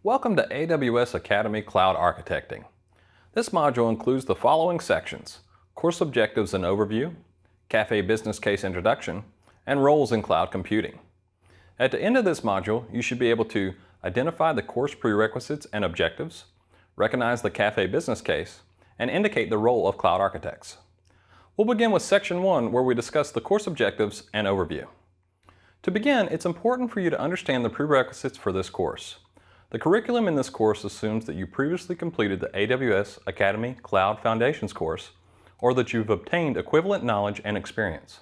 Welcome to AWS Academy Cloud Architecting. This module includes the following sections: Course Objectives and Overview, Cafe Business Case Introduction, and Roles in Cloud Computing. At the end of this module, you should be able to identify the course prerequisites and objectives, recognize the Cafe business case, and indicate the role of cloud architects. We'll begin with Section 1, where we discuss the course objectives and overview. To begin, it's important for you to understand the prerequisites for this course. The curriculum in this course assumes that you previously completed the AWS Academy Cloud Foundations course, or that you've obtained equivalent knowledge and experience.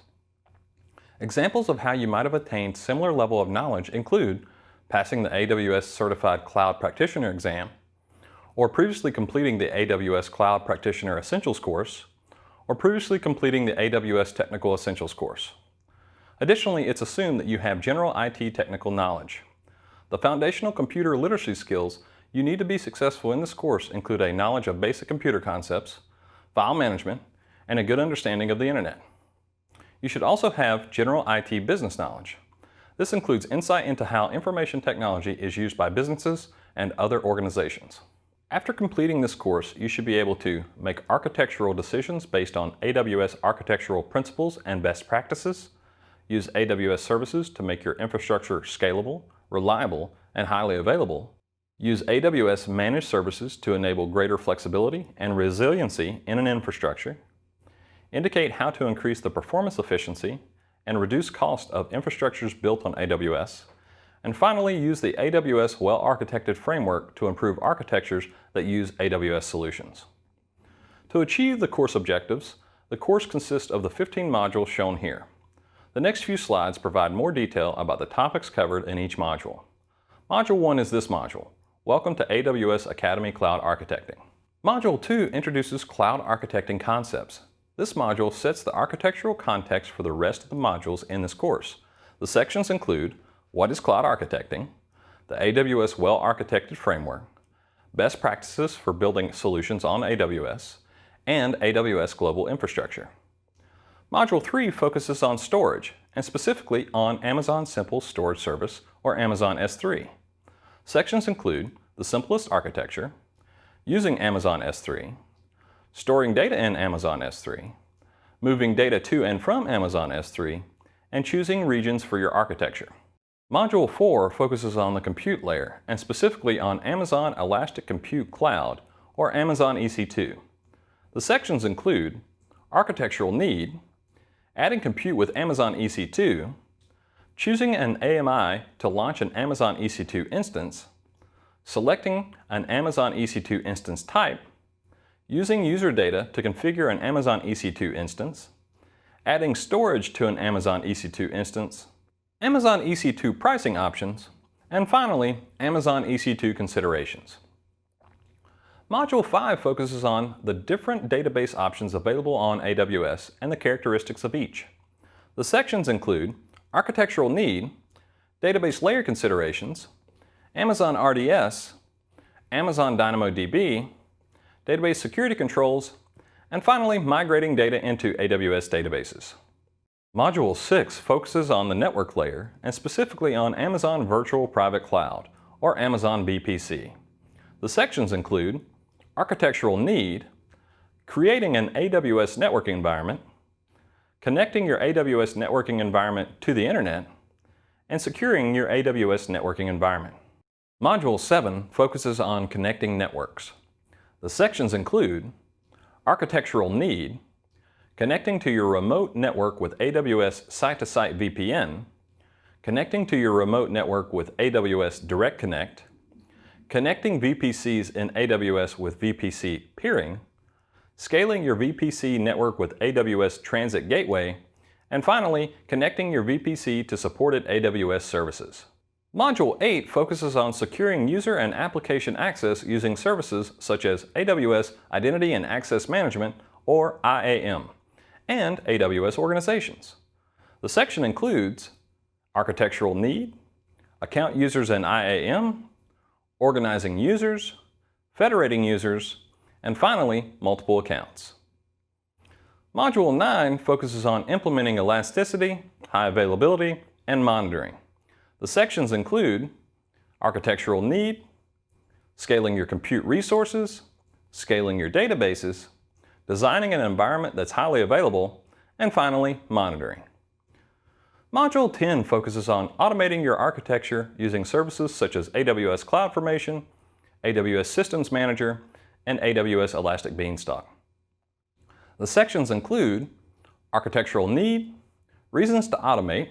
Examples of how you might have attained similar level of knowledge include passing the AWS Certified Cloud Practitioner exam, or previously completing the AWS Cloud Practitioner Essentials course, or previously completing the AWS Technical Essentials course. Additionally, it's assumed that you have general IT technical knowledge. The foundational computer literacy skills you need to be successful in this course include a knowledge of basic computer concepts, file management, and a good understanding of the Internet. You should also have general IT business knowledge. This includes insight into how information technology is used by businesses and other organizations. After completing this course, you should be able to make architectural decisions based on AWS architectural principles and best practices, use AWS services to make your infrastructure scalable, reliable, and highly available, use AWS managed services to enable greater flexibility and resiliency in an infrastructure, indicate how to increase the performance efficiency and reduce cost of infrastructures built on AWS, and finally use the AWS well-architected framework to improve architectures that use AWS solutions. To achieve the course objectives, the course consists of the 15 modules shown here. The next few slides provide more detail about the topics covered in each module. Module 1 is this module. Welcome to AWS Academy Cloud Architecting. Module 2 introduces cloud architecting concepts. This module sets the architectural context for the rest of the modules in this course. The sections include what is cloud architecting, the AWS well-architected framework, best practices for building solutions on AWS, and AWS global infrastructure. Module 3 focuses on storage, and specifically on Amazon Simple Storage Service, or Amazon S3. Sections include the simplest architecture, using Amazon S3, storing data in Amazon S3, moving data to and from Amazon S3, and choosing regions for your architecture. Module 4 focuses on the compute layer, and specifically on Amazon Elastic Compute Cloud, or Amazon EC2. The sections include architectural need, adding compute with Amazon EC2, choosing an AMI to launch an Amazon EC2 instance, selecting an Amazon EC2 instance type, using user data to configure an Amazon EC2 instance, adding storage to an Amazon EC2 instance, Amazon EC2 pricing options, and finally, Amazon EC2 considerations. Module 5 focuses on the different database options available on AWS and the characteristics of each. The sections include architectural need, database layer considerations, Amazon RDS, Amazon DynamoDB, database security controls, and finally, migrating data into AWS databases. Module 6 focuses on the network layer and specifically on Amazon Virtual Private Cloud, or Amazon VPC. The sections include architectural need, creating an AWS networking environment, connecting your AWS networking environment to the Internet, and securing your AWS networking environment. Module 7 focuses on connecting networks. The sections include architectural need, connecting to your remote network with AWS Site-to-Site VPN, connecting to your remote network with AWS Direct Connect, connecting VPCs in AWS with VPC peering, scaling your VPC network with AWS Transit Gateway, and finally, connecting your VPC to supported AWS services. Module 8 focuses on securing user and application access using services such as AWS Identity and Access Management, or IAM, and AWS organizations. The section includes architectural need, account users in IAM, organizing users, federating users, and finally, multiple accounts. Module 9 focuses on implementing elasticity, high availability, and monitoring. The sections include architectural need, scaling your compute resources, scaling your databases, designing an environment that's highly available, and finally, monitoring. Module 10 focuses on automating your architecture using services such as AWS CloudFormation, AWS Systems Manager, and AWS Elastic Beanstalk. The sections include architectural need, reasons to automate,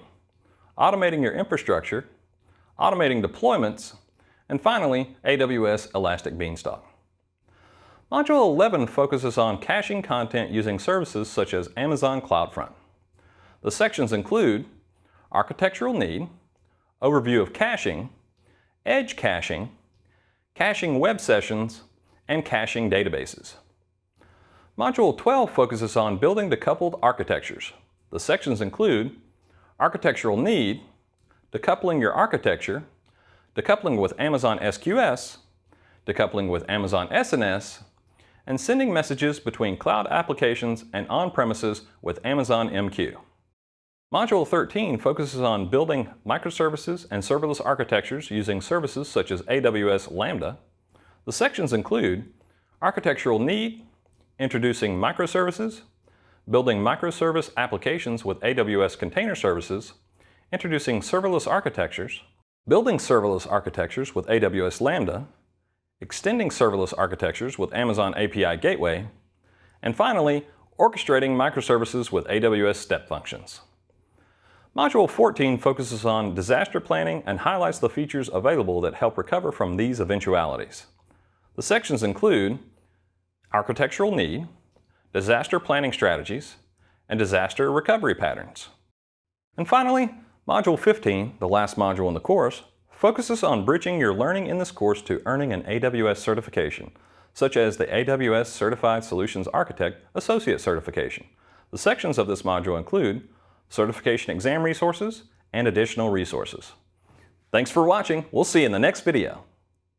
automating your infrastructure, automating deployments, and finally, AWS Elastic Beanstalk. Module 11 focuses on caching content using services such as Amazon CloudFront. The sections include architectural need, overview of caching, edge caching, caching web sessions, and caching databases. Module 12 focuses on building decoupled architectures. The sections include architectural need, decoupling your architecture, decoupling with Amazon SQS, decoupling with Amazon SNS, and sending messages between cloud applications and on-premises with Amazon MQ. Module 13 focuses on building microservices and serverless architectures using services such as AWS Lambda. The sections include architectural need, introducing microservices, building microservice applications with AWS Container Services, introducing serverless architectures, building serverless architectures with AWS Lambda, extending serverless architectures with Amazon API Gateway, and finally, orchestrating microservices with AWS Step Functions. Module 14 focuses on disaster planning and highlights the features available that help recover from these eventualities. The sections include architectural need, disaster planning strategies, and disaster recovery patterns. And finally, Module 15, the last module in the course, focuses on bridging your learning in this course to earning an AWS certification, such as the AWS Certified Solutions Architect Associate Certification. The sections of this module include certification exam resources and additional resources. Thanks for watching. We'll see you in the next video.